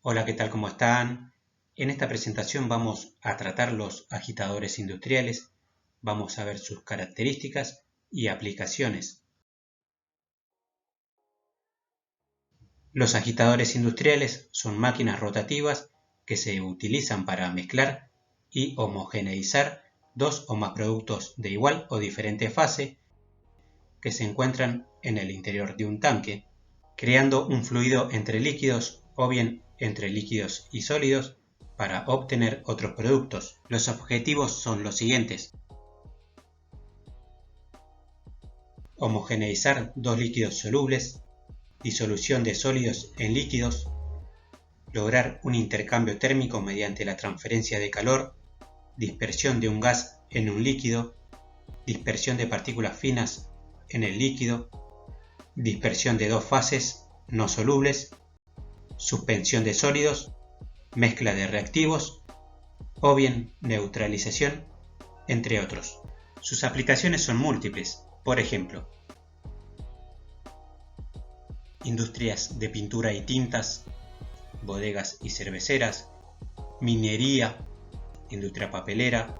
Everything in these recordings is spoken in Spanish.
Hola, ¿qué tal? ¿Cómo están? En esta presentación vamos a tratar los agitadores industriales, vamos a ver sus características y aplicaciones. Los agitadores industriales son máquinas rotativas que se utilizan para mezclar y homogeneizar dos o más productos de igual o diferente fase que se encuentran en el interior de un tanque, creando un fluido entre líquidos o bien entre líquidos y sólidos para obtener otros productos. Los objetivos son los siguientes: homogeneizar dos líquidos solubles, disolución de sólidos en líquidos, lograr un intercambio térmico mediante la transferencia de calor, dispersión de un gas en un líquido, dispersión de partículas finas en el líquido, dispersión de dos fases no solubles, suspensión de sólidos, mezcla de reactivos o bien neutralización, entre otros. Sus aplicaciones son múltiples, por ejemplo, industrias de pintura y tintas, bodegas y cerveceras, minería, industria papelera,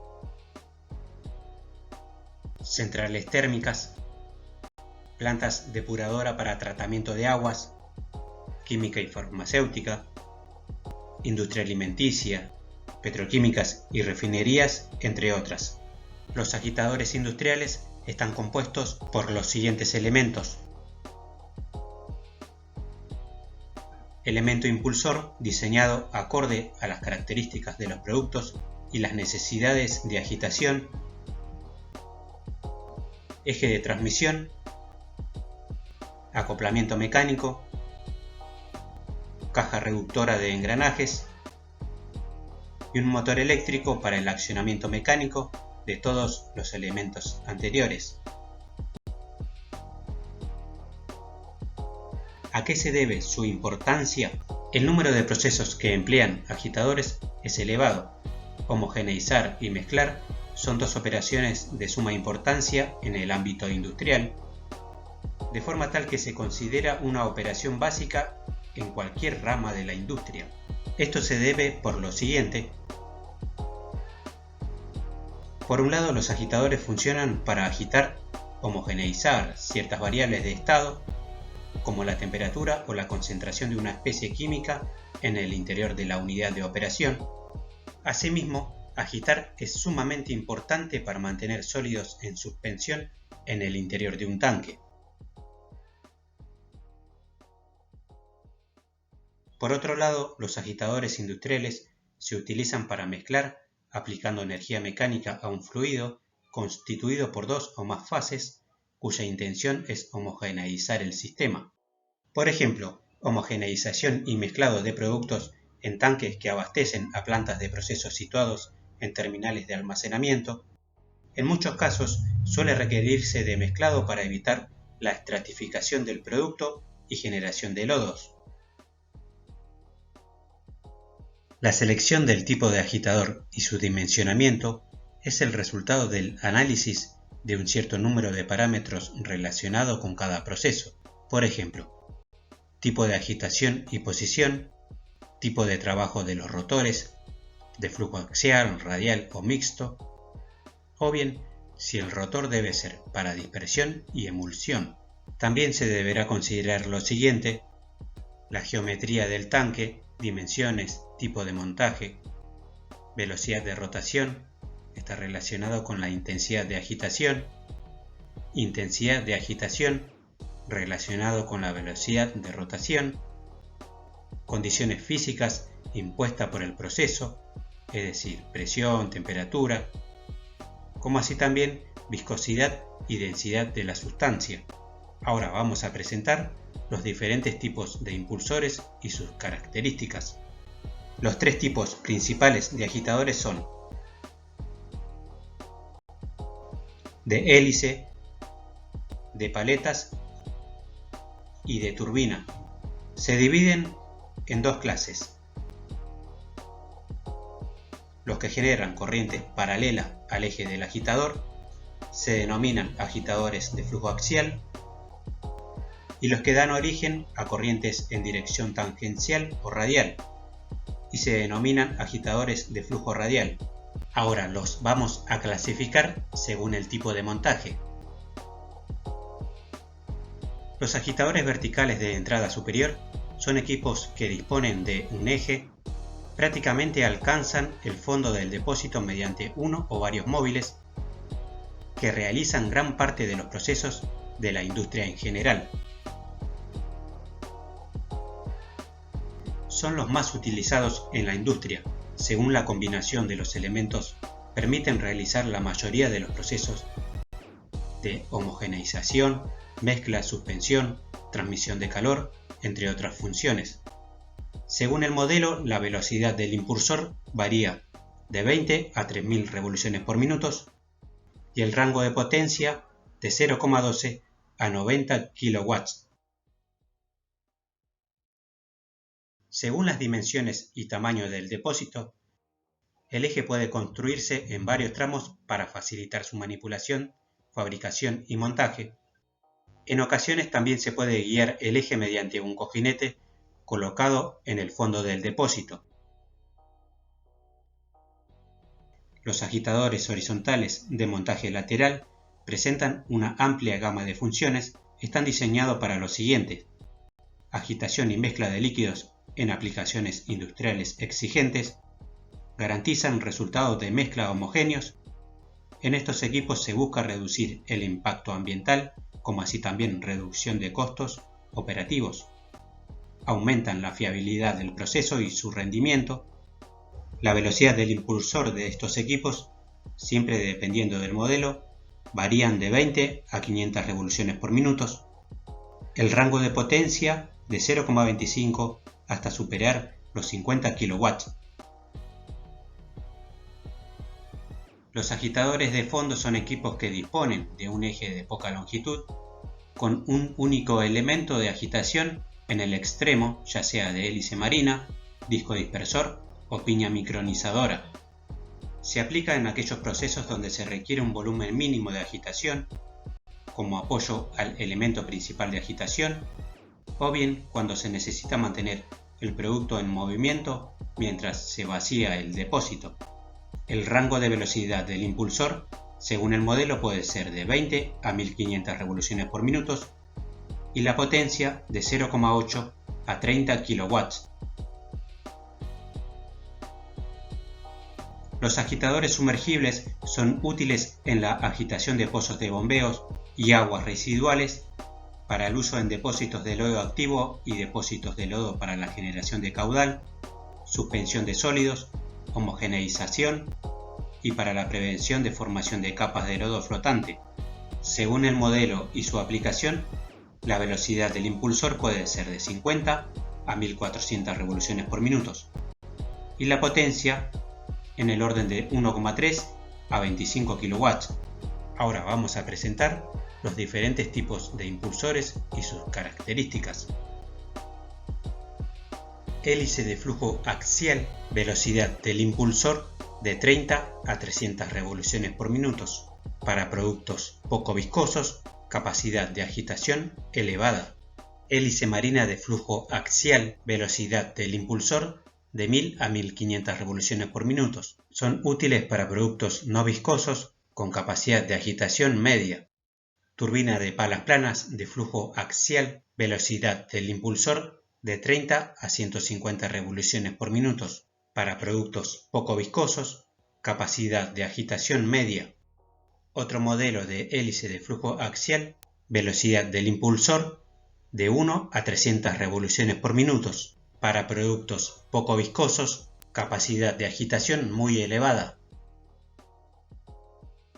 centrales térmicas, plantas depuradora para tratamiento de aguas, química y farmacéutica, industria alimenticia, petroquímicas y refinerías, entre otras. Los agitadores industriales están compuestos por los siguientes elementos: elemento impulsor diseñado acorde a las características de los productos y las necesidades de agitación, eje de transmisión, acoplamiento mecánico, caja reductora de engranajes y un motor eléctrico para el accionamiento mecánico de todos los elementos anteriores. ¿A qué se debe su importancia? El número de procesos que emplean agitadores es elevado. Homogeneizar y mezclar son dos operaciones de suma importancia en el ámbito industrial, de forma tal que se considera una operación básica en cualquier rama de la industria. Esto se debe por lo siguiente. Por un lado, los agitadores funcionan para agitar, homogeneizar ciertas variables de estado, como la temperatura o la concentración de una especie química en el interior de la unidad de operación. Asimismo, agitar es sumamente importante para mantener sólidos en suspensión en el interior de un tanque. Por otro lado, los agitadores industriales se utilizan para mezclar, aplicando energía mecánica a un fluido constituido por dos o más fases, cuya intención es homogeneizar el sistema. Por ejemplo, homogeneización y mezclado de productos en tanques que abastecen a plantas de procesos situados en terminales de almacenamiento. En muchos casos suele requerirse de mezclado para evitar la estratificación del producto y generación de lodos. La selección del tipo de agitador y su dimensionamiento es el resultado del análisis de un cierto número de parámetros relacionados con cada proceso. Por ejemplo, tipo de agitación y posición, tipo de trabajo de los rotores, de flujo axial, radial o mixto, o bien si el rotor debe ser para dispersión y emulsión. También se deberá considerar lo siguiente: la geometría del tanque, dimensiones, tipo de montaje, velocidad de rotación, está relacionado con la intensidad de agitación, relacionado con la velocidad de rotación, condiciones físicas impuestas por el proceso, es decir, presión, temperatura, como así también viscosidad y densidad de la sustancia. Ahora vamos a presentar los diferentes tipos de impulsores y sus características. Los tres tipos principales de agitadores son de hélice, de paletas y de turbina. Se dividen en dos clases: los que generan corriente paralela al eje del agitador se denominan agitadores de flujo axial, y los que dan origen a corrientes en dirección tangencial o radial y se denominan agitadores de flujo radial. Ahora los vamos a clasificar según el tipo de montaje. Los agitadores verticales de entrada superior son equipos que disponen de un eje, prácticamente alcanzan el fondo del depósito mediante uno o varios móviles que realizan gran parte de los procesos de la industria en general. Son los más utilizados en la industria. Según la combinación de los elementos, permiten realizar la mayoría de los procesos de homogeneización, mezcla, suspensión, transmisión de calor, entre otras funciones. Según el modelo, la velocidad del impulsor varía de 20 a 3000 revoluciones por minuto y el rango de potencia de 0,12 a 90 kW. Según las dimensiones y tamaño del depósito, el eje puede construirse en varios tramos para facilitar su manipulación, fabricación y montaje. En ocasiones también se puede guiar el eje mediante un cojinete colocado en el fondo del depósito. Los agitadores horizontales de montaje lateral presentan una amplia gama de funciones. Están diseñados para lo siguiente: agitación y mezcla de líquidos en aplicaciones industriales exigentes, garantizan resultados de mezcla homogéneos. En estos equipos se busca reducir el impacto ambiental, como así también reducción de costos operativos. Aumentan la fiabilidad del proceso y su rendimiento. La velocidad del impulsor de estos equipos, siempre dependiendo del modelo, varían de 20 a 500 revoluciones por minuto. El rango de potencia de 0,25 hasta superar los 50 kW. Los agitadores de fondo son equipos que disponen de un eje de poca longitud con un único elemento de agitación en el extremo, ya sea de hélice marina, disco dispersor o piña micronizadora. Se aplica en aquellos procesos donde se requiere un volumen mínimo de agitación, como apoyo al elemento principal de agitación, o bien cuando se necesita mantener el producto en movimiento mientras se vacía el depósito. El rango de velocidad del impulsor, según el modelo, puede ser de 20 a 1500 revoluciones por minuto y la potencia de 0,8 a 30 kW. Los agitadores sumergibles son útiles en la agitación de pozos de bombeos y aguas residuales, para el uso en depósitos de lodo activo y depósitos de lodo para la generación de caudal, suspensión de sólidos, homogeneización y para la prevención de formación de capas de lodo flotante. Según el modelo y su aplicación, la velocidad del impulsor puede ser de 50 a 1400 revoluciones por minuto y la potencia en el orden de 1,3 a 25 kW. Ahora vamos a presentar los diferentes tipos de impulsores y sus características. Hélice de flujo axial, velocidad del impulsor de 30 a 300 revoluciones por minuto. Para productos poco viscosos, capacidad de agitación elevada. Hélice marina de flujo axial, velocidad del impulsor de 1000 a 1500 revoluciones por minuto. Son útiles para productos no viscosos con capacidad de agitación media. Turbina de palas planas de flujo axial, velocidad del impulsor de 30 a 150 revoluciones por minuto. Para productos poco viscosos, capacidad de agitación media. Otro modelo de hélice de flujo axial, velocidad del impulsor de 1 a 300 revoluciones por minuto. Para productos poco viscosos, capacidad de agitación muy elevada.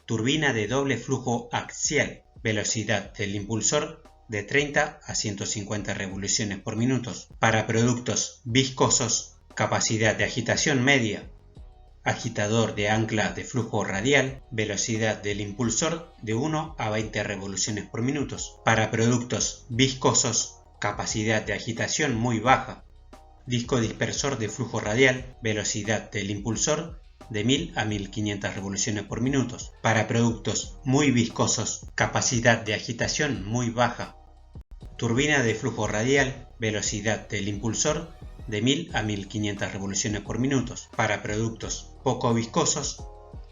Turbina de doble flujo axial, velocidad del impulsor de 30 a 150 revoluciones por minuto. Para productos viscosos, capacidad de agitación media. Agitador de ancla de flujo radial, velocidad del impulsor de 1 a 20 revoluciones por minuto. Para productos viscosos, capacidad de agitación muy baja. Disco dispersor de flujo radial, velocidad del impulsor de 1000 a 1500 revoluciones por minuto. Para productos muy viscosos, capacidad de agitación muy baja. Turbina de flujo radial, velocidad del impulsor de 1000 a 1500 revoluciones por minuto para productos poco viscosos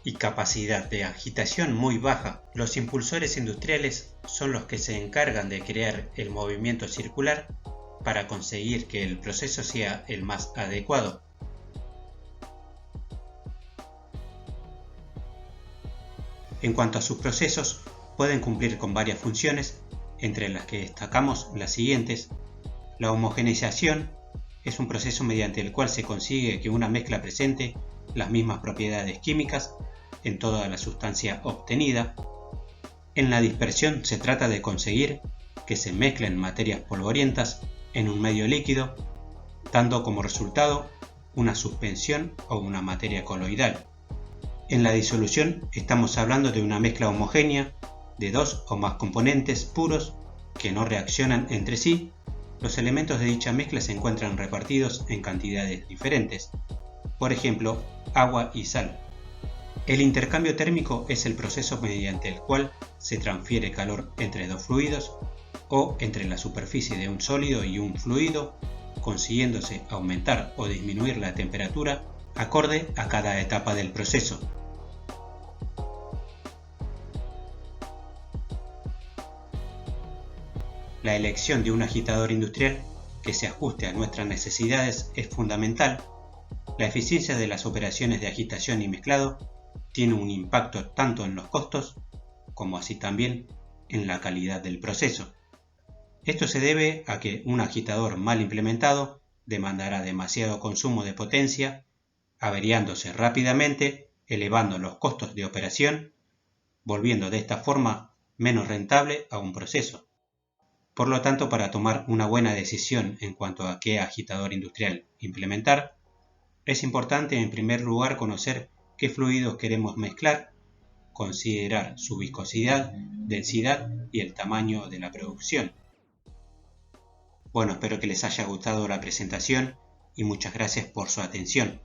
y capacidad de agitación muy baja. Los impulsores industriales son los que se encargan de crear el movimiento circular para conseguir que el proceso sea el más adecuado. En cuanto a sus procesos, pueden cumplir con varias funciones, entre las que destacamos las siguientes. La homogeneización es un proceso mediante el cual se consigue que una mezcla presente las mismas propiedades químicas en toda la sustancia obtenida. En la dispersión se trata de conseguir que se mezclen materias polvorientas en un medio líquido, dando como resultado una suspensión o una materia coloidal. En la disolución estamos hablando de una mezcla homogénea de dos o más componentes puros que no reaccionan entre sí. Los elementos de dicha mezcla se encuentran repartidos en cantidades diferentes, por ejemplo, agua y sal. El intercambio térmico es el proceso mediante el cual se transfiere calor entre dos fluidos o entre la superficie de un sólido y un fluido, consiguiéndose aumentar o disminuir la temperatura acorde a cada etapa del proceso. La elección de un agitador industrial que se ajuste a nuestras necesidades es fundamental. La eficiencia de las operaciones de agitación y mezclado tiene un impacto tanto en los costos como así también en la calidad del proceso. Esto se debe a que un agitador mal implementado demandará demasiado consumo de potencia, averiándose rápidamente, elevando los costos de operación, volviendo de esta forma menos rentable a un proceso. Por lo tanto, para tomar una buena decisión en cuanto a qué agitador industrial implementar, es importante en primer lugar conocer qué fluidos queremos mezclar, considerar su viscosidad, densidad y el tamaño de la producción. Bueno, espero que les haya gustado la presentación y muchas gracias por su atención.